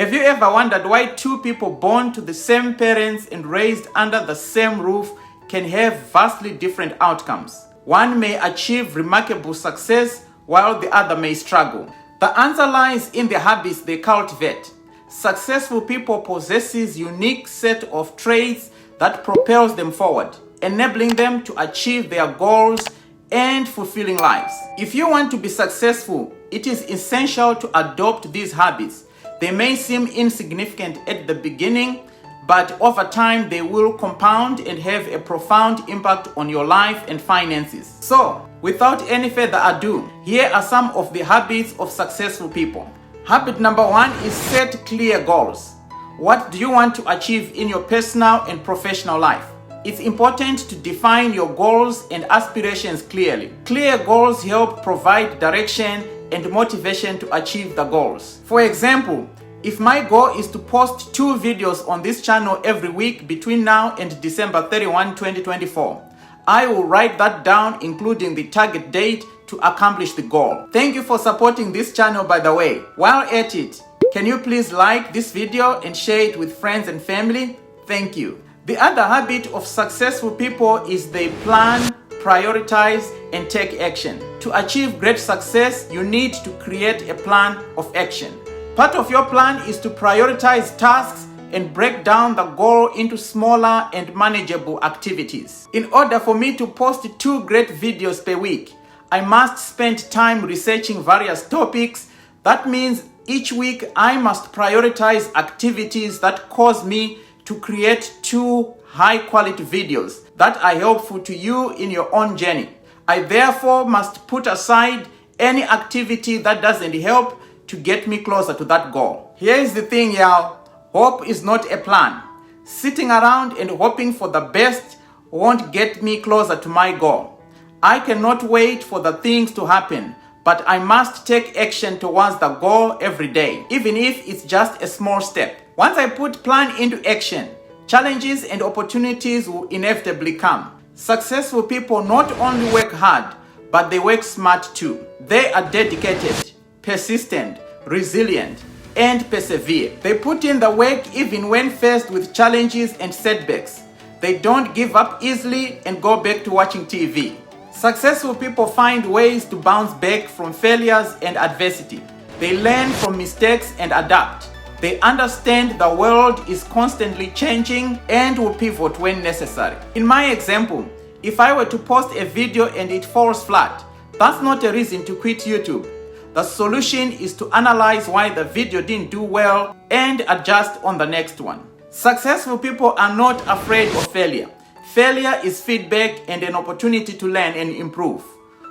Have you ever wondered why two people born to the same parents and raised under the same roof can have vastly different outcomes? One may achieve remarkable success while the other may struggle. The answer lies in the habits they cultivate. Successful people possess a unique set of traits that propels them forward, enabling them to achieve their goals and fulfilling lives. If you want to be successful, it is essential to adopt these habits. They may seem insignificant at the beginning, but over time they will compound and have a profound impact on your life and finances. So, without any further ado, here are some of the habits of successful people. Habit number 1 is set clear goals. What do you want to achieve in your personal and professional life? It's important to define your goals and aspirations clearly. Clear goals help provide direction and motivation to achieve the goals. For example, if my goal is to post 2 videos on this channel every week between now and December 31, 2024, I will write that down, including the target date to accomplish the goal. Thank you for supporting this channel, by the way. While at it, can you please like this video and share it with friends and family? Thank you. The other habit of successful people is they plan, prioritize, and take action. To achieve great success, you need to create a plan of action. Part of your plan is to prioritize tasks and break down the goal into smaller and manageable activities. In order for me to post 2 great videos per week, I must spend time researching various topics. That means each week I must prioritize activities that cause me to create 2 high-quality videos that are helpful to you in your own journey. I therefore must put aside any activity that doesn't help to get me closer to that goal. Here's the thing, y'all. Hope is not a plan. Sitting around and hoping for the best won't get me closer to my goal. I cannot wait for the things to happen, but I must take action towards the goal every day, even if it's just a small step. Once I put plan into action, challenges and opportunities will inevitably come. Successful people not only work hard, but they work smart too. They are dedicated, persistent, resilient, and persevere. They put in the work even when faced with challenges and setbacks. They don't give up easily and go back to watching TV. Successful people find ways to bounce back from failures and adversity. They learn from mistakes and adapt. They understand the world is constantly changing and will pivot when necessary. In my example, if I were to post a video and it falls flat, that's not a reason to quit YouTube. The solution is to analyze why the video didn't do well and adjust on the next one. Successful people are not afraid of failure. Failure is feedback and an opportunity to learn and improve.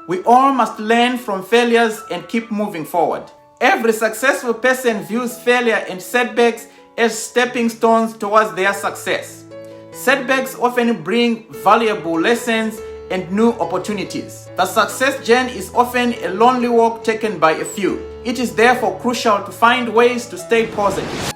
We all must learn from failures and keep moving forward. Every successful person views failure and setbacks as stepping stones towards their success. Setbacks often bring valuable lessons and new opportunities. The success journey is often a lonely walk taken by a few. It is therefore crucial to find ways to stay positive.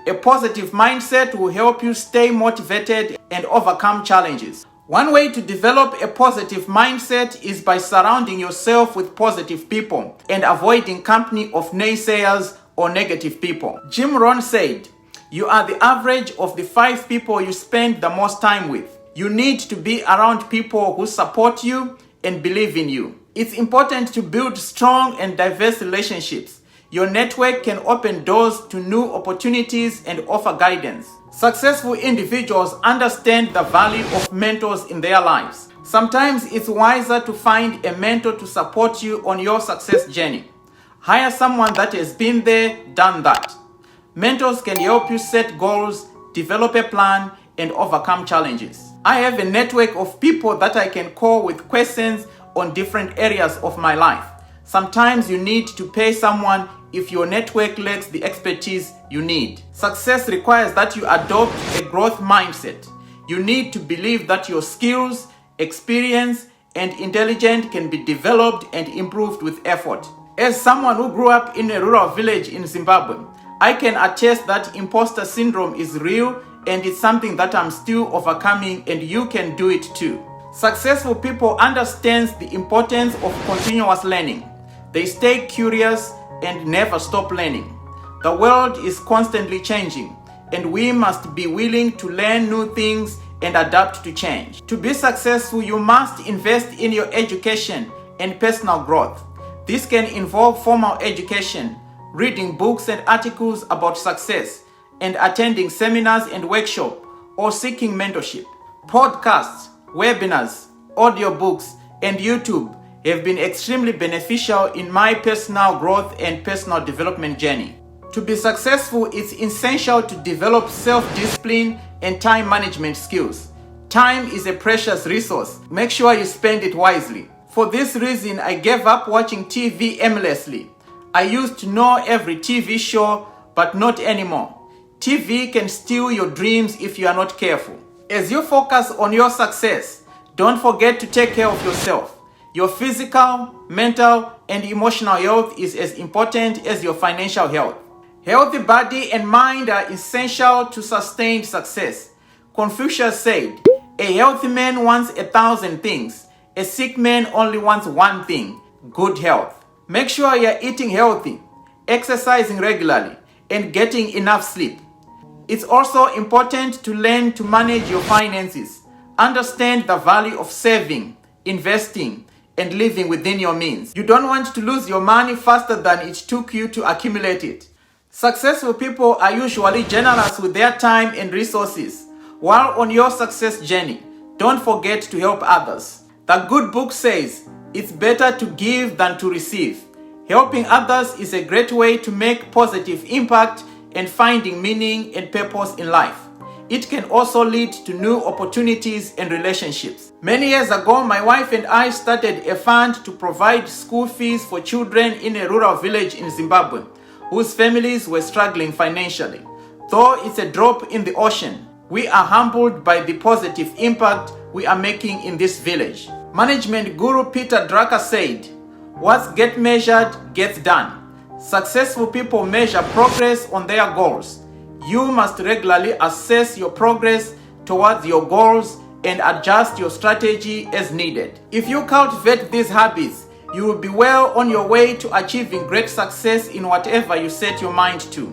A positive mindset will help you stay motivated and overcome challenges. One way to develop a positive mindset is by surrounding yourself with positive people and avoiding company of naysayers or negative people. Jim Rohn said, "You are the average of the 5 people you spend the most time with." You need to be around people who support you and believe in you. It's important to build strong and diverse relationships. Your network can open doors to new opportunities and offer guidance. Successful individuals understand the value of mentors in their lives. Sometimes it's wiser to find a mentor to support you on your success journey. Hire someone that has been there, done that. Mentors can help you set goals, develop a plan, and overcome challenges. I have a network of people that I can call with questions on different areas of my life. Sometimes you need to pay someone if your network lacks the expertise you need. Success requires that you adopt a growth mindset. You need to believe that your skills, experience, and intelligence can be developed and improved with effort. As someone who grew up in a rural village in Zimbabwe, I can attest that imposter syndrome is real and it's something that I'm still overcoming, and you can do it too. Successful people understand the importance of continuous learning. They stay curious and never stop learning. The world is constantly changing, and we must be willing to learn new things and adapt to change. To be successful, you must invest in your education and personal growth. This can involve formal education, reading books and articles about success, and attending seminars and workshops, or seeking mentorship. Podcasts, webinars, audiobooks, and YouTube have been extremely beneficial in my personal growth and personal development journey. To be successful, it's essential to develop self-discipline and time management skills. Time is a precious resource. Make sure you spend it wisely. For this reason, I gave up watching TV aimlessly. I used to know every TV show, but not anymore. TV can steal your dreams if you are not careful. As you focus on your success, don't forget to take care of yourself. Your physical, mental, and emotional health is as important as your financial health. Healthy body and mind are essential to sustained success. Confucius said, "A healthy man wants 1,000 things. A sick man only wants one thing, good health." Make sure you're eating healthy, exercising regularly, and getting enough sleep. It's also important to learn to manage your finances. Understand the value of saving, investing, and living within your means. You don't want to lose your money faster than it took you to accumulate it. Successful people are usually generous with their time and resources. While on your success journey, don't forget to help others. The good book says, "It's better to give than to receive." Helping others is a great way to make positive impact and finding meaning and purpose in life. It can also lead to new opportunities and relationships. Many years ago, my wife and I started a fund to provide school fees for children in a rural village in Zimbabwe, whose families were struggling financially. Though it's a drop in the ocean, we are humbled by the positive impact we are making in this village. Management guru Peter Drucker said, "What gets measured gets done." Successful people measure progress on their goals. You must regularly assess your progress towards your goals and adjust your strategy as needed. If you cultivate these habits, you will be well on your way to achieving great success in whatever you set your mind to.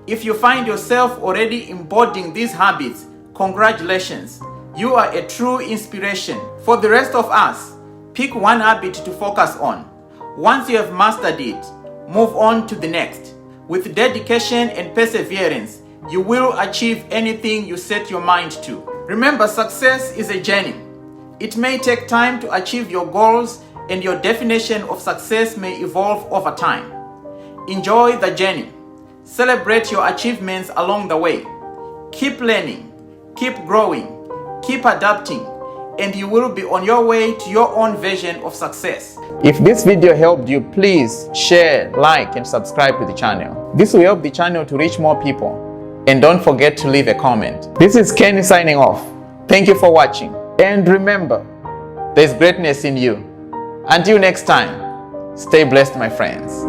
If you find yourself already embodying these habits, congratulations. You are a true inspiration. For the rest of us, pick one habit to focus on. Once you have mastered it, move on to the next. With dedication and perseverance, you will achieve anything you set your mind to. Remember, success is a journey. It may take time to achieve your goals, and your definition of success may evolve over time. Enjoy the journey. Celebrate your achievements along the way. Keep learning, keep growing, keep adapting, and you will be on your way to your own version of success. If this video helped you, please share, like, and subscribe to the channel. This will help the channel to reach more people. And don't forget to leave a comment. This is Kenny signing off. Thank you for watching. And remember, there's greatness in you. Until next time, stay blessed, my friends.